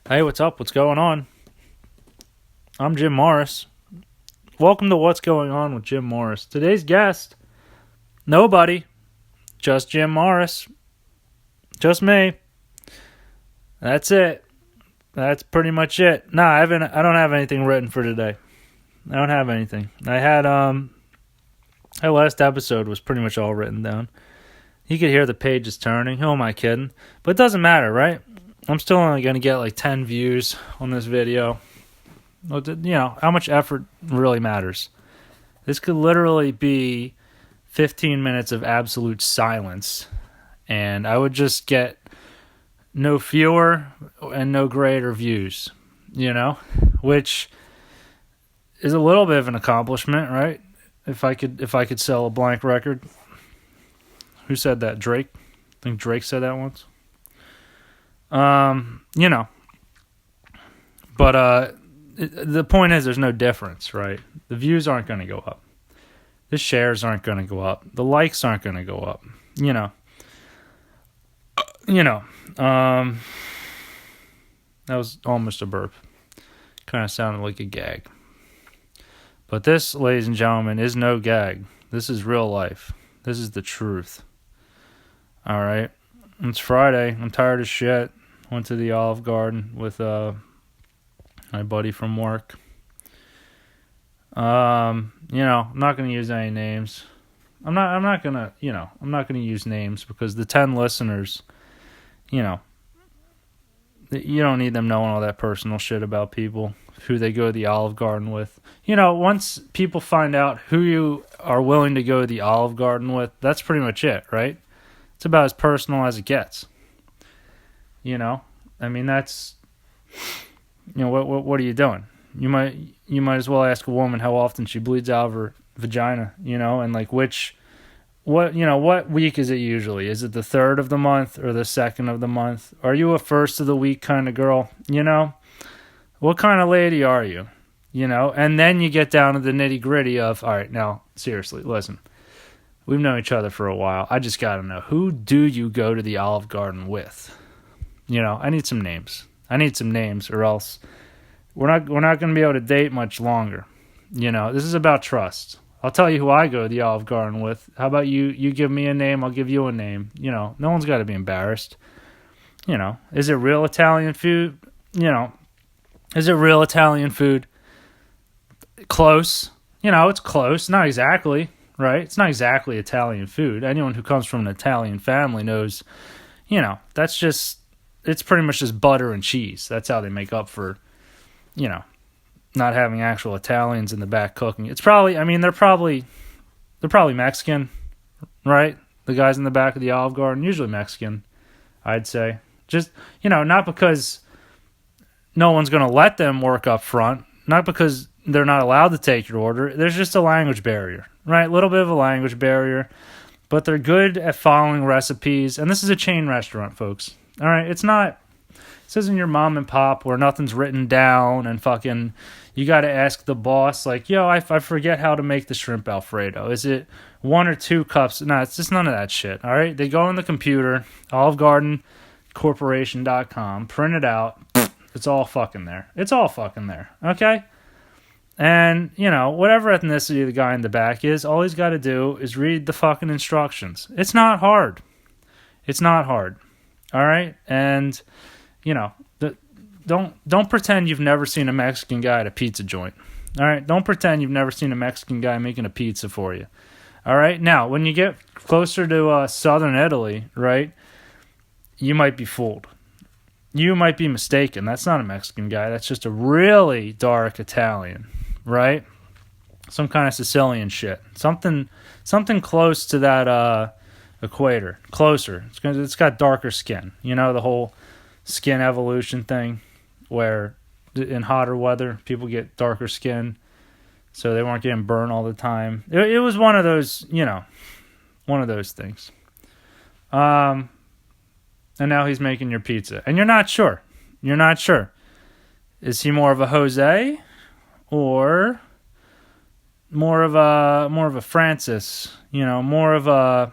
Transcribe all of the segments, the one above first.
Hey, what's up? What's going on? I'm Jim Morris. Welcome to What's Going On with Jim Morris. Today's guest, nobody, just Jim Morris. Just me. That's it. That's pretty much it. Nah, I don't have anything written for today. I don't have anything. I had that last episode was pretty much all written down. You could hear the pages turning. Who am I kidding? But it doesn't matter, right? I'm still only going to get like 10 views on this video. How much effort really matters. This could literally be 15 minutes of absolute silence, and I would just get no fewer and no greater views, which is a little bit of an accomplishment, right? If I could sell a blank record. Who said that? Drake? I think Drake said that once. But the point is there's no difference, right? The views aren't going to go up. The shares aren't going to go up. The likes aren't going to go up. That was almost a burp. Kind of sounded like a gag. But this, ladies and gentlemen, is no gag. This is real life. This is the truth. All right? It's Friday. I'm tired as shit. Went to the Olive Garden with my buddy from work. I'm not going to use any names. I'm not going to use names because the 10 listeners, you don't need them knowing all that personal shit about people, who they go to the Olive Garden with. Once people find out who you are willing to go to the Olive Garden with, that's pretty much it, right? It's about as personal as it gets. That's, what are you doing? You might as well ask a woman how often she bleeds out of her vagina, and like what week is it usually? Is it the 3rd of the month or the 2nd of the month? Are you a first of the week kind of girl? What kind of lady are you? And then you get down to the nitty gritty of, all right, now seriously, listen, we've known each other for a while. I just got to know, who do you go to the Olive Garden with? I need some names. Or else we're not going to be able to date much longer. This is about trust. I'll tell you who I go to the Olive Garden with. How about you? You give me a name, I'll give you a name. No one's got to be embarrassed. Is it real Italian food? Is it real Italian food? Close. It's close. Not exactly, right? It's not exactly Italian food. Anyone who comes from an Italian family knows, that's just, it's pretty much just butter and cheese. That's how they make up for, not having actual Italians in the back cooking. It's probably, they're probably Mexican, right? The guys in the back of the Olive Garden, usually Mexican, I'd say. Just, not because no one's going to let them work up front, not because they're not allowed to take your order. There's just a language barrier, right? A little bit of a language barrier, but they're good at following recipes. And this is a chain restaurant, folks. All right, this isn't your mom and pop where nothing's written down and fucking you got to ask the boss like, yo, I forget how to make the shrimp Alfredo. Is it 1 or 2 cups? No, it's just none of that shit. All right, they go on the computer, OliveGardenCorporation.com, print it out. It's all fucking there. Okay. And whatever ethnicity the guy in the back is, all he's got to do is read the fucking instructions. It's not hard. All right, and don't pretend you've never seen a Mexican guy at a pizza joint. All right, don't pretend you've never seen a Mexican guy making a pizza for you. All right, now when you get closer to southern Italy, right, you might be fooled. You might be mistaken. That's not a Mexican guy. That's just a really dark Italian, right? Some kind of Sicilian shit. Something close to that equator, closer. It's got darker skin. The whole skin evolution thing, where in hotter weather people get darker skin, so they weren't getting burned all the time. It was one of those, one of those things. And now he's making your pizza, and you're not sure. Is he more of a Jose, or more of a Francis? More of a,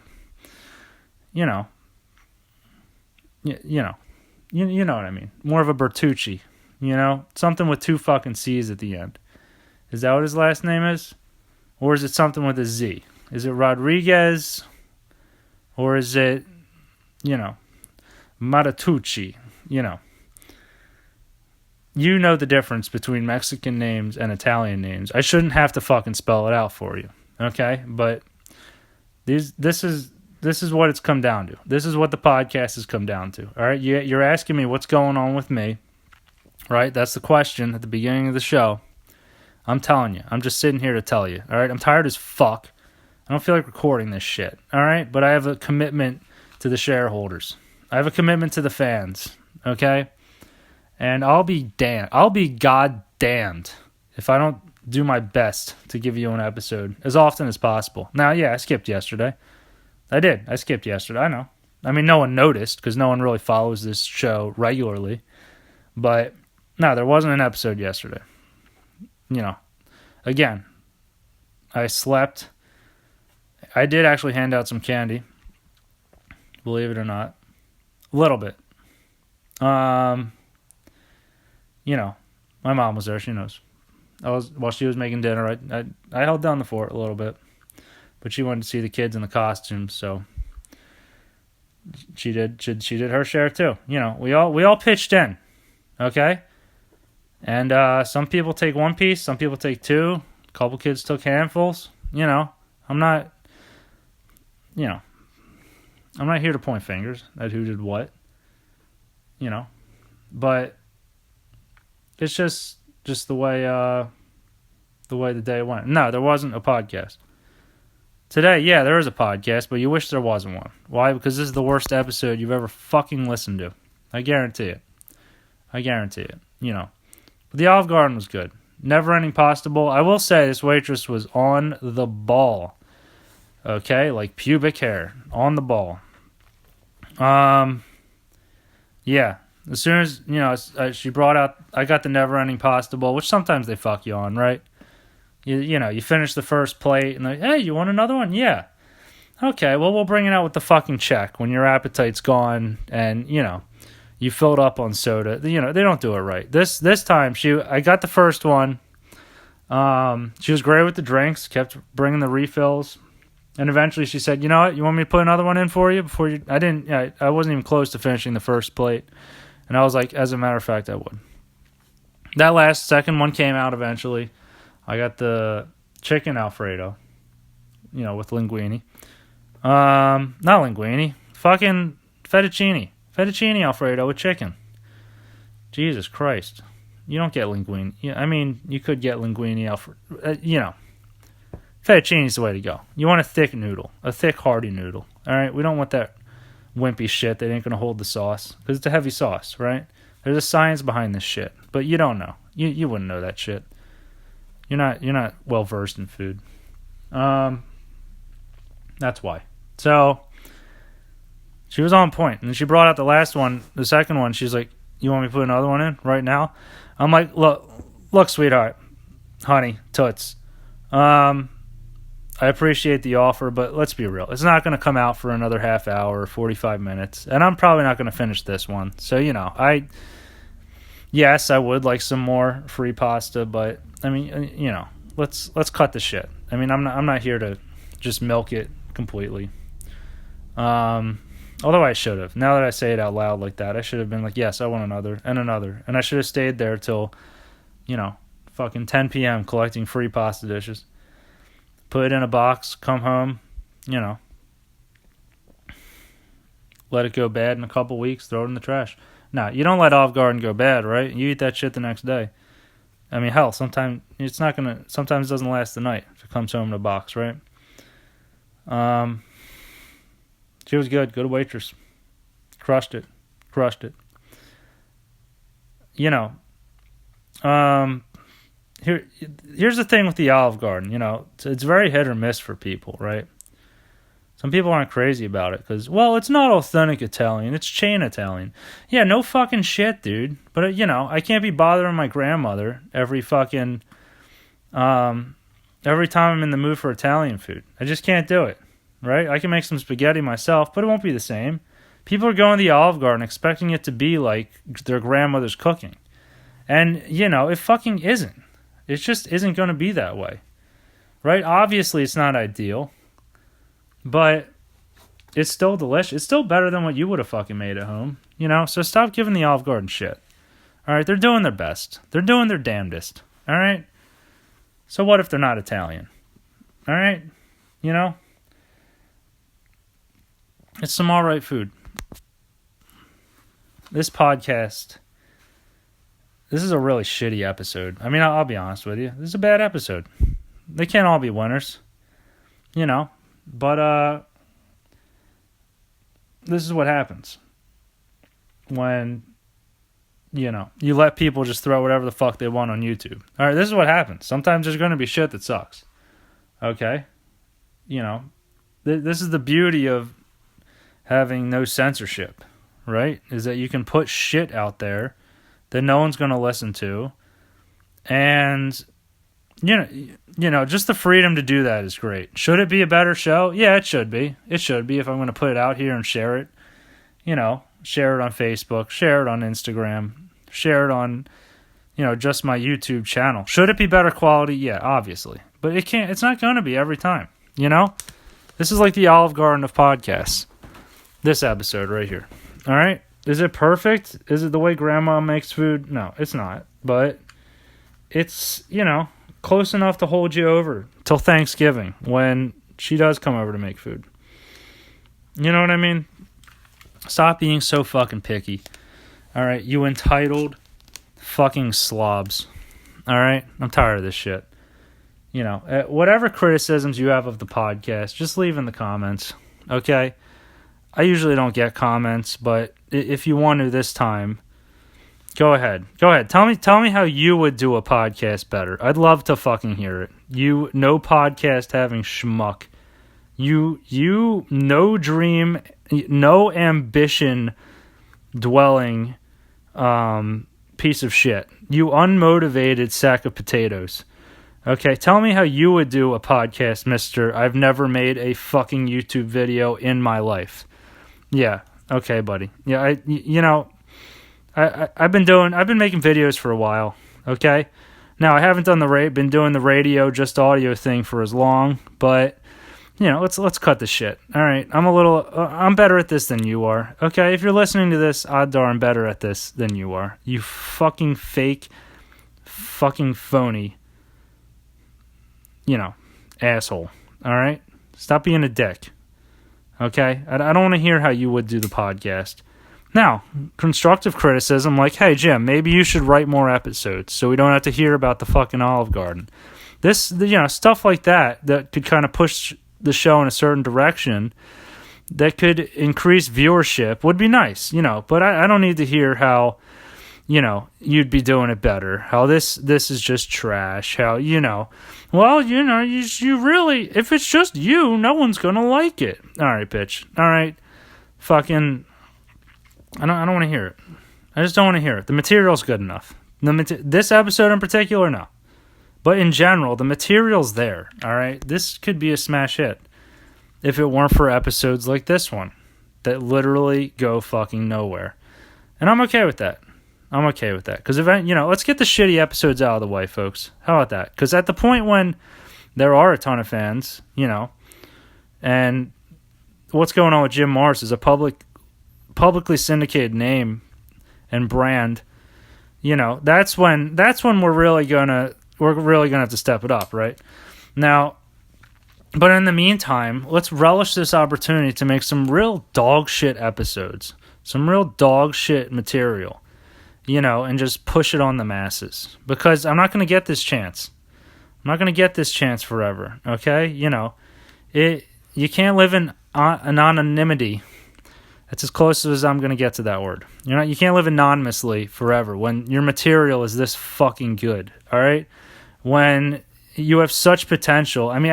You know what I mean. More of a Bertucci, you know? Something with 2 fucking C's at the end. Is that what his last name is? Or is it something with a Z? Is it Rodriguez? Or is it, you know, Maratucci? You know. You know the difference between Mexican names and Italian names. I shouldn't have to fucking spell it out for you, okay? But this is what it's come down to. This is what the podcast has come down to. All right, you're asking me what's going on with me, right? That's the question at the beginning of the show. I'm telling you. I'm just sitting here to tell you. All right, I'm tired as fuck. I don't feel like recording this shit. All right, but I have a commitment to the shareholders. I have a commitment to the fans. Okay. And I'll be goddamned if I don't do my best to give you an episode as often as possible. Now, yeah, I skipped yesterday. I skipped yesterday. I know. I mean, no one noticed because no one really follows this show regularly. But, no, there wasn't an episode yesterday. You know, again, I slept. I did actually hand out some candy. Believe it or not. A little bit. You know, my mom was there. She knows. While she was making dinner, I held down the fort a little bit, but she wanted to see the kids in the costumes, so she did her share too. You know, we all pitched in, okay. And some people take one piece, some people take 2. A couple kids took handfuls. You know, I'm not here to point fingers at who did what. You know, but it's just the way the day went. No, there wasn't a podcast. Today, yeah, there is a podcast, but you wish there wasn't one. Why? Because this is the worst episode you've ever fucking listened to. I guarantee it. You know. But the Olive Garden was good. Never Ending Pasta Bowl. I will say this waitress was on the ball. Okay? Like pubic hair. On the ball. Yeah. As soon as, you know, she brought out, I got the Never Ending Pasta Bowl, which sometimes they fuck you on, right? You know, you finish the first plate and like, hey, you want another one? Yeah. Okay, well, we'll bring it out with the fucking check when your appetite's gone and, you know, you filled up on soda. You know, they don't do it right. This time, I got the first one. She was great with the drinks, kept bringing the refills. And eventually she said, you know what, you want me to put another one in for you? I wasn't even close to finishing the first plate. And I was like, as a matter of fact, I would. That second one came out eventually. I got the chicken Alfredo, you know, with linguine. Not linguine, fucking fettuccine. Fettuccine Alfredo with chicken. Jesus Christ. You don't get linguine. I mean, you could get linguine Alfredo. You know, fettuccine is the way to go. You want a thick noodle, a thick, hearty noodle. All right, we don't want that wimpy shit that ain't gonna hold the sauce because it's a heavy sauce, right? There's a science behind this shit, but you don't know. You wouldn't know that shit. You're not well versed in food. That's why. So she was on point, and she brought out the last one, the second one. She's like, "You want me to put another one in right now?" I'm like, "Look, sweetheart, honey, toots. I appreciate the offer, but let's be real. It's not going to come out for another half hour or 45 minutes, and I'm probably not going to finish this one. So, you know, yes, I would like some more free pasta, but I mean, you know, let's cut the shit. I mean, I'm not here to just milk it completely. Although I should have. Now that I say it out loud like that, I should have been like, yes, I want another and another, and I should have stayed there till, you know, fucking 10 p.m. collecting free pasta dishes. Put it in a box, come home, you know, let it go bad in a couple weeks, throw it in the trash. Nah, you don't let Olive Garden go bad, right? You eat that shit the next day. I mean, hell, sometimes it doesn't last the night if it comes home in a box, right? She was good waitress. Crushed it. You know, Here's the thing with the Olive Garden, you know, it's very hit or miss for people, right? Some people aren't crazy about it because, well, it's not authentic Italian, it's chain Italian. Yeah, no fucking shit, dude. But, you know, I can't be bothering my grandmother every time I'm in the mood for Italian food. I just can't do it, right? I can make some spaghetti myself, but it won't be the same. People are going to the Olive Garden expecting it to be like their grandmother's cooking. And, it fucking isn't. It just isn't going to be that way. Right? Obviously, it's not ideal. But it's still delicious. It's still better than what you would have fucking made at home. So stop giving the Olive Garden shit. All right? They're doing their best. They're doing their damnedest. All right? So what if they're not Italian? All right? It's some all right food. This podcast, this is a really shitty episode. I mean, I'll be honest with you. This is a bad episode. They can't all be winners. But this is what happens when, you let people just throw whatever the fuck they want on YouTube. All right, this is what happens. Sometimes there's going to be shit that sucks. Okay? This is the beauty of having no censorship, right? Is that you can put shit out there that no one's going to listen to. And, just the freedom to do that is great. Should it be a better show? Yeah, it should be. It should be if I'm going to put it out here and share it. Share it on Facebook, share it on Instagram, share it on, just my YouTube channel. Should it be better quality? Yeah, obviously. But it's not going to be every time, This is like the Olive Garden of podcasts. This episode right here. All right? Is it perfect? Is it the way Grandma makes food? No, it's not. But it's, close enough to hold you over till Thanksgiving when she does come over to make food. You know what I mean? Stop being so fucking picky. All right? You entitled fucking slobs. All right? I'm tired of this shit. Whatever criticisms you have of the podcast, just leave in the comments. Okay? I usually don't get comments, but if you want to this time, go ahead. Tell me how you would do a podcast better. I'd love to fucking hear it. You no podcast having schmuck. You no dream, no ambition dwelling piece of shit. You unmotivated sack of potatoes. Okay, tell me how you would do a podcast, mister. I've never made a fucking YouTube video in my life. Yeah, okay, buddy. Yeah, I've been making videos for a while, okay? Now, I haven't been doing the radio, just audio thing for as long, but, let's cut the shit. All right, I'm better at this than you are, okay? If you're listening to this, odds are I'm better at this than you are. You fucking fake, fucking phony, asshole, all right? Stop being a dick, okay? I don't want to hear how you would do the podcast. Now, constructive criticism like, hey, Jim, maybe you should write more episodes so we don't have to hear about the fucking Olive Garden. Stuff like that could kind of push the show in a certain direction that could increase viewership would be nice, but I don't need to hear how, you'd be doing it better, how this is just trash, how, well, you really, if it's just you, no one's going to like it. All right, bitch. All right, fucking... I don't want to hear it. I just don't want to hear it. The material's good enough. This episode in particular, no. But in general, the material's there, all right? This could be a smash hit if it weren't for episodes like this one that literally go fucking nowhere. And I'm okay with that. Because, let's get the shitty episodes out of the way, folks. How about that? Because at the point when there are a ton of fans, and what's going on with Jim Morris is a publicly syndicated name and brand, that's when we're really gonna have to step it up, right? Now, but in the meantime, let's relish this opportunity to make some real dog shit episodes, some real dog shit material, and just push it on the masses, because I'm not gonna get this chance. I'm not gonna get this chance forever, okay? You can't live in anonymity. That's as close as I'm going to get to that word. You can't live anonymously forever when your material is this fucking good, all right? When you have such potential. I mean,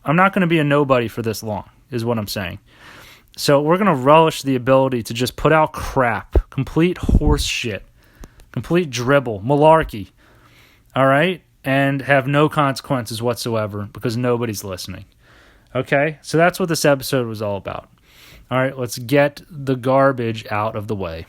I'm not going to be a nobody for this long, is what I'm saying. So we're going to relish the ability to just put out crap, complete horse shit, complete dribble, malarkey, all right? And have no consequences whatsoever because nobody's listening. Okay? So that's what this episode was all about. All right, let's get the garbage out of the way.